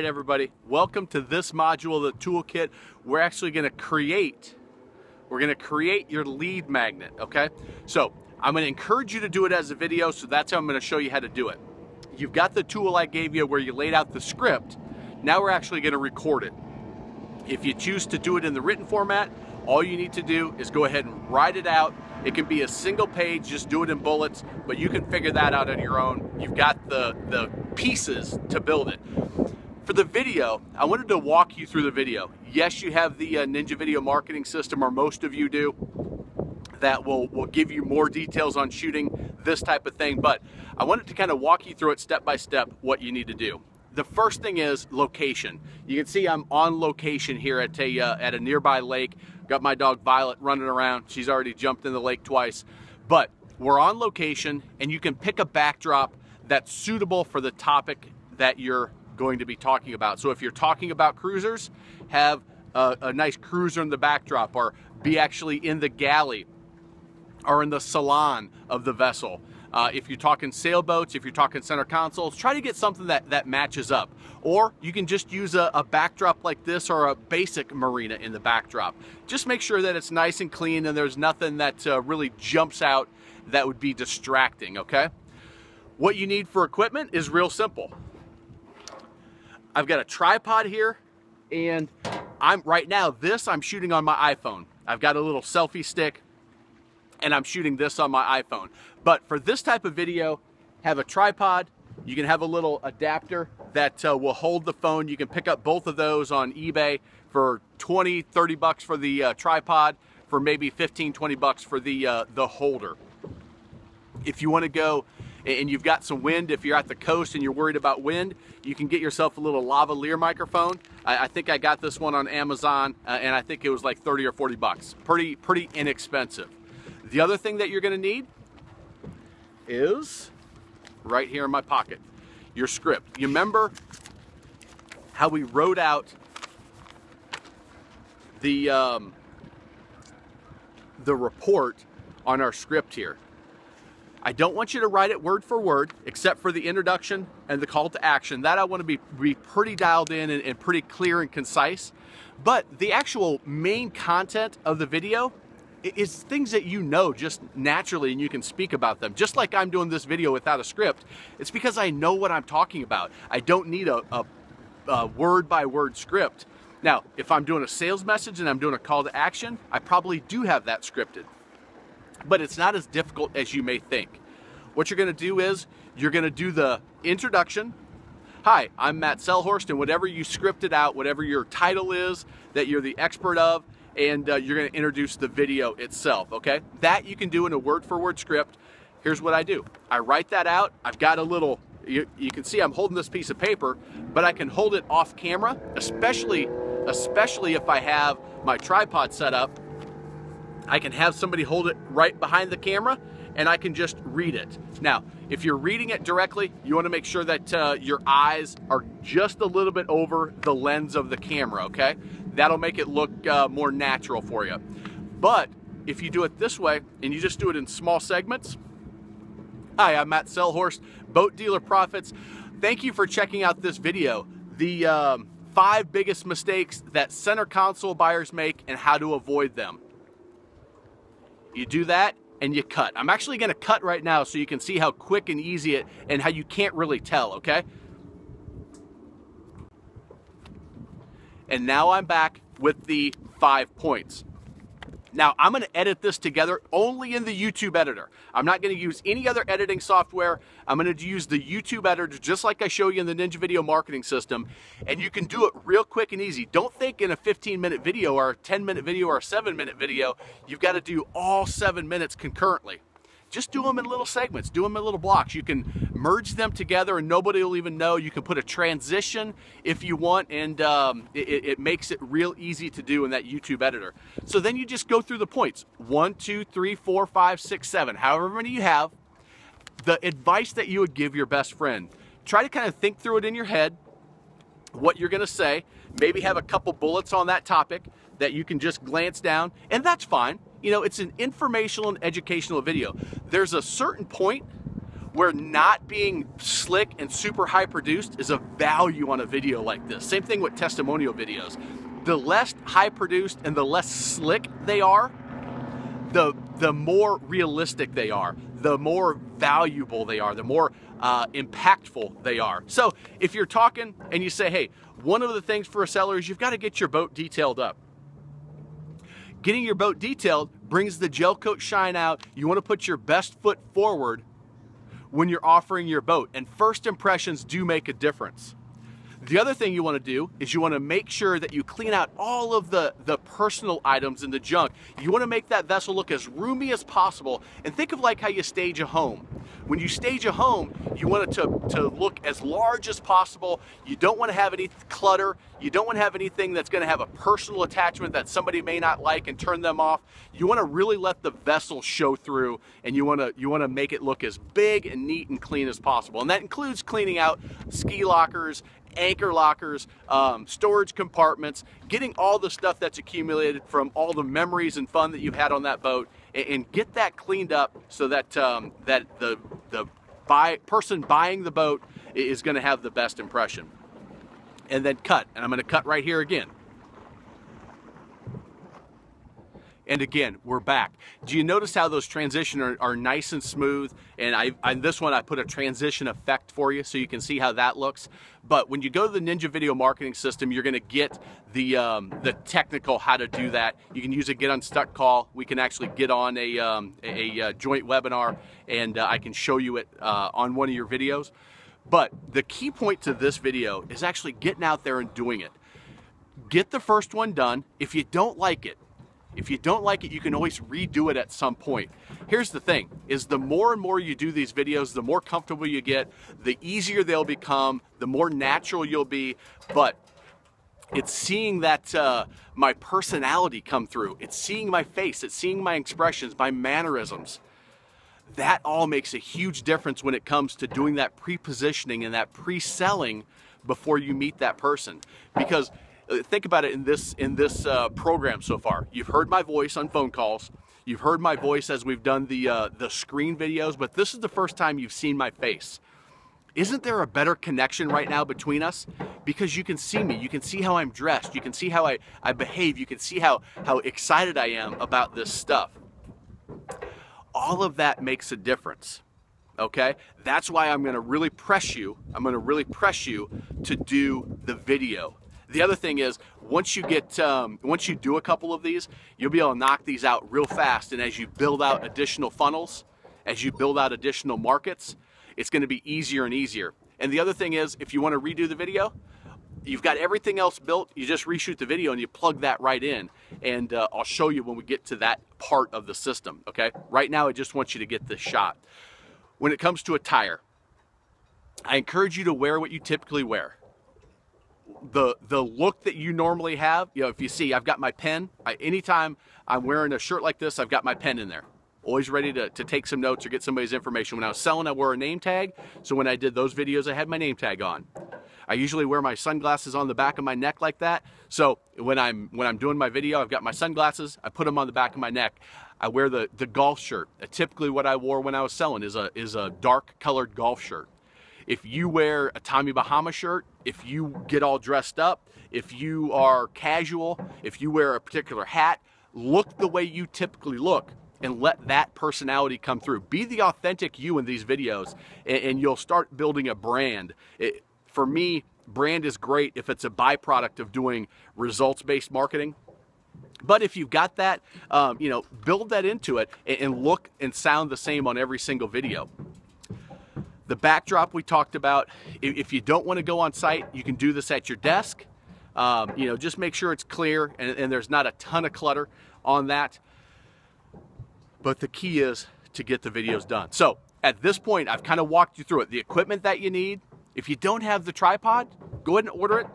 everybody, welcome to this module of the toolkit. We're actually going to create your lead magnet, okay? So I'm going to encourage you to do it as a video, so that's how I'm going to show you how to do it. You've got the tool I gave you where you laid out the script. Now we're actually going to record it. If you choose to do it in the written format, all you need to do is go ahead and write it out. It can be a single page, just do it in bullets, but you can figure that out on your own. You've got the pieces to build it. For the video, I wanted to walk you through the video. Yes, you have the Ninja Video Marketing System, or most of you do, that will give you more details on shooting this type of thing, but I wanted to kind of walk you through it step by step what you need to do. The first thing is location. You can see I'm on location here at a nearby lake. Got my dog Violet running around. She's already jumped in the lake twice. But we're on location, and you can pick a backdrop that's suitable for the topic that you're going to be talking about. So if you're talking about cruisers, have a nice cruiser in the backdrop, or be actually in the galley or in the salon of the vessel. If you're talking sailboats, if you're talking center consoles, try to get something that matches up. Or you can just use a backdrop like this, or a basic marina in the backdrop. Just make sure that it's nice and clean and there's nothing that really jumps out that would be distracting, okay? What you need for equipment is real simple. I've got a tripod here, and I'm shooting on my iPhone. I've got a little selfie stick, and I'm shooting this on my iPhone. But for this type of video, have a tripod. You can have a little adapter that will hold the phone. You can pick up both of those on eBay for 20, 30 bucks for the tripod, for maybe 15, 20 bucks for the holder. If you want to go and you've got some wind, if you're at the coast and you're worried about wind, you can get yourself a little lavalier microphone. I think I got this one on Amazon, and I think it was like 30 or 40 bucks. Pretty inexpensive. The other thing that you're going to need is right here in my pocket, your script. You remember how we wrote out the report on our script here? I don't want you to write it word for word, except for the introduction and the call to action. That I want to be pretty dialed in and pretty clear and concise. But the actual main content of the video is things that you know just naturally, and you can speak about them. Just like I'm doing this video without a script, it's because I know what I'm talking about. I don't need a word-by-word script. Now, if I'm doing a sales message and I'm doing a call to action, I probably do have that scripted. But it's not as difficult as you may think. What you're going to do is, you're going to do the introduction. Hi, I'm Matt Selhorst, and whatever you scripted out, whatever your title is that you're the expert of, and you're going to introduce the video itself, okay? That you can do in a word-for-word script. Here's what I do. I write that out. I've got a little, you can see I'm holding this piece of paper, but I can hold it off camera, especially if I have my tripod set up. I can have somebody hold it right behind the camera, and I can just read it. Now, if you're reading it directly, you want to make sure that your eyes are just a little bit over the lens of the camera, okay? That'll make it look more natural for you. But if you do it this way, and you just do it in small segments. Hi, I'm Matt Selhorst, Boat Dealer Profits. Thank you for checking out this video. The 5 biggest mistakes that center console buyers make and how to avoid them. You do that, and you cut. I'm actually going to cut right now so you can see how quick and easy it, and how you can't really tell, okay? And now I'm back with the 5 points. Now, I'm going to edit this together only in the YouTube editor. I'm not going to use any other editing software. I'm going to use the YouTube editor just like I show you in the Ninja Video Marketing System. And you can do it real quick and easy. Don't think in a 15-minute video or a 10-minute video or a 7-minute video, you've got to do all 7 minutes concurrently. Just do them in little segments, do them in little blocks. You can merge them together and nobody will even know. You can put a transition if you want, and it makes it real easy to do in that YouTube editor. So then you just go through the points. 1, 2, 3, 4, 5, 6, 7, however many you have. The advice that you would give your best friend. Try to kind of think through it in your head, what you're gonna say. Maybe have a couple bullets on that topic that you can just glance down, and that's fine. You know, it's an informational and educational video. There's a certain point where not being slick and super high produced is a value on a video like this. Same thing with testimonial videos. The less high produced and the less slick they are, the more realistic they are, the more valuable they are, the more impactful they are. So if you're talking and you say, hey, one of the things for a seller is you've got to get your boat detailed up. Getting your boat detailed brings the gel coat shine out. You want to put your best foot forward when you're offering your boat, and first impressions do make a difference. The other thing you want to do is you want to make sure that you clean out all of the personal items in the junk. You want to make that vessel look as roomy as possible, and think of like how you stage a home. When you stage a home, you want it to look as large as possible. You don't want to have any clutter. You don't want to have anything that's going to have a personal attachment that somebody may not like and turn them off. You want to really let the vessel show through, and you want to make it look as big and neat and clean as possible. And that includes cleaning out ski lockers, anchor lockers, storage compartments, getting all the stuff that's accumulated from all the memories and fun that you've had on that boat, and get that cleaned up so that that the person buying the boat is going to have the best impression. And then cut, and I'm going to cut right here again. And again, we're back. Do you notice how those transitions are nice and smooth? And on this one, I put a transition effect for you so you can see how that looks. But when you go to the Ninja Video Marketing System, you're gonna get the technical how to do that. You can use a Get Unstuck call. We can actually get on a joint webinar, and I can show you it on one of your videos. But the key point to this video is actually getting out there and doing it. Get the first one done. If you don't like it, you can always redo it at some point. Here's the thing, is the more and more you do these videos, the more comfortable you get, the easier they'll become, the more natural you'll be. But it's seeing that my personality come through. It's seeing my face. It's seeing my expressions, my mannerisms. That all makes a huge difference when it comes to doing that pre-positioning and that pre-selling before you meet that person. Because think about it in this program so far. You've heard my voice on phone calls. You've heard my voice as we've done the screen videos, but this is the first time you've seen my face. Isn't there a better connection right now between us? Because you can see me, you can see how I'm dressed, you can see how I behave, you can see how excited I am about this stuff. All of that makes a difference, okay? That's why I'm gonna really press you. I'm gonna really press you to do the video. The other thing is, once you do a couple of these, you'll be able to knock these out real fast. And as you build out additional funnels, as you build out additional markets, it's going to be easier and easier. And the other thing is, if you want to redo the video, you've got everything else built. You just reshoot the video and you plug that right in. And I'll show you when we get to that part of the system. Okay. Right now, I just want you to get this shot. When it comes to attire, I encourage you to wear what you typically wear. The look that you normally have, you know, if you see, I've got my pen. Anytime I'm wearing a shirt like this, I've got my pen in there. Always ready to take some notes or get somebody's information. When I was selling, I wore a name tag. So when I did those videos, I had my name tag on. I usually wear my sunglasses on the back of my neck like that. So when I'm doing my video, I've got my sunglasses. I put them on the back of my neck. I wear the golf shirt. Typically what I wore when I was selling is a dark colored golf shirt. If you wear a Tommy Bahama shirt, if you get all dressed up, if you are casual, if you wear a particular hat, look the way you typically look and let that personality come through. Be the authentic you in these videos, and you'll start building a brand. For me, brand is great if it's a byproduct of doing results-based marketing. But if you've got that, you know, build that into it and look and sound the same on every single video. The backdrop we talked about, if you don't want to go on site, you can do this at your desk. You know, just make sure it's clear and there's not a ton of clutter on that. But the key is to get the videos done. So at this point, I've kind of walked you through it. The equipment that you need, if you don't have the tripod, go ahead and order it.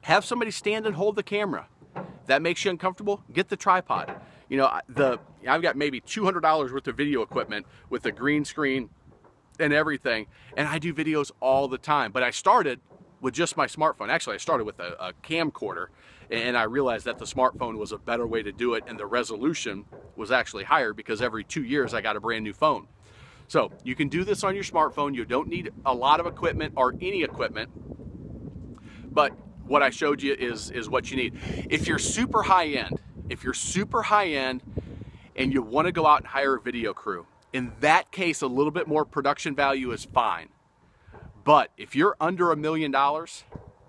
Have somebody stand and hold the camera. If that makes you uncomfortable, get the tripod. You know, I've got maybe $200 worth of video equipment with a green screen and everything, and I do videos all the time. But I started with just my smartphone. Actually, I started with a camcorder, and I realized that the smartphone was a better way to do it, and the resolution was actually higher because every 2 years I got a brand new phone. So you can do this on your smartphone. You don't need a lot of equipment or any equipment, but what I showed you is what you need. If you're super high end, and you want to go out and hire a video crew, in that case, a little bit more production value is fine. But if you're under $1 million,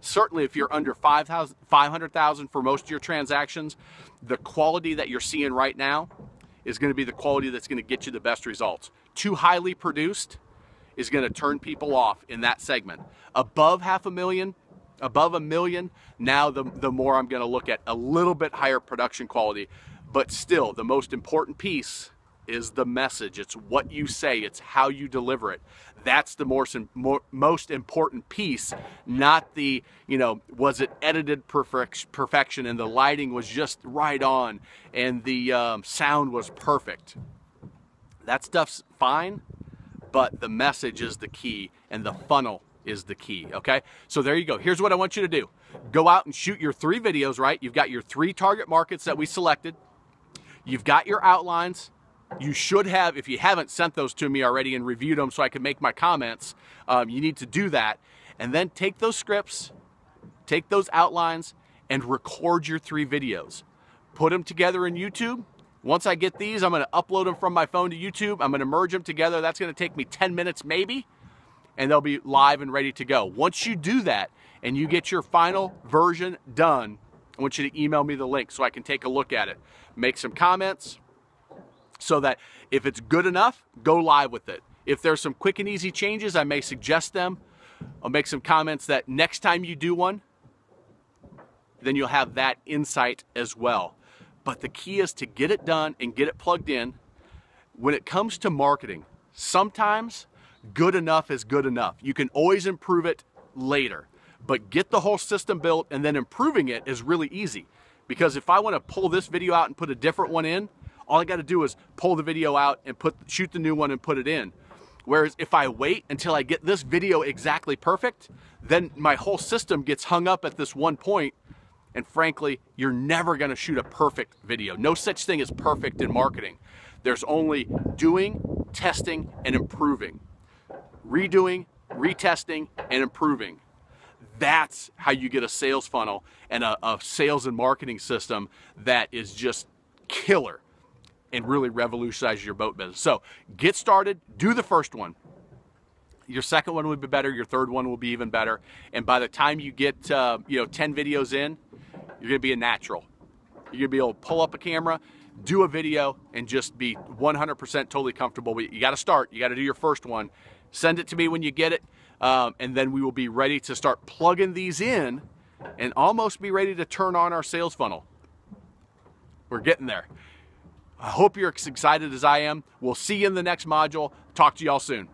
certainly if you're under 500,000 for most of your transactions, the quality that you're seeing right now is going to be the quality that's going to get you the best results. Too highly produced is going to turn people off in that segment. Above $500,000, above $1 million, now the more I'm going to look at a little bit higher production quality. But still, the most important piece is the message. It's what you say, it's how you deliver it. That's the most important piece, not the, was it edited perfection and the lighting was just right on and the sound was perfect. That stuff's fine, but the message is the key and the funnel is the key, okay? So there you go. Here's what I want you to do. Go out and shoot your 3 videos, right? You've got your 3 target markets that we selected. You've got your outlines. You should have, if you haven't sent those to me already and reviewed them so I can make my comments, you need to do that. And then take those scripts, take those outlines, and record your 3 videos. Put them together in YouTube. Once I get these, I'm going to upload them from my phone to YouTube. I'm going to merge them together. That's going to take me 10 minutes maybe, and they'll be live and ready to go. Once you do that and you get your final version done, I want you to email me the link so I can take a look at it. Make some comments so that if it's good enough, go live with it. If there's some quick and easy changes, I may suggest them. I'll make some comments that next time you do one, then you'll have that insight as well. But the key is to get it done and get it plugged in. When it comes to marketing, sometimes good enough is good enough. You can always improve it later. But get the whole system built and then improving it is really easy. Because if I want to pull this video out and put a different one in, all I got to do is pull the video out and shoot the new one and put it in. Whereas if I wait until I get this video exactly perfect, then my whole system gets hung up at this one point. And frankly, you're never going to shoot a perfect video. No such thing as perfect in marketing. There's only doing, testing, and improving. Redoing, retesting, and improving. That's how you get a sales funnel and a sales and marketing system that is just killer and really revolutionize your boat business. So get started, do the first one. Your second one will be better, your third one will be even better. And by the time you get 10 videos in, you're gonna be a natural. You're gonna be able to pull up a camera, do a video, and just be 100% totally comfortable. But you gotta start, you gotta do your first one. Send it to me when you get it. And then we will be ready to start plugging these in and almost be ready to turn on our sales funnel. We're getting there. I hope you're as excited as I am. We'll see you in the next module. Talk to y'all soon.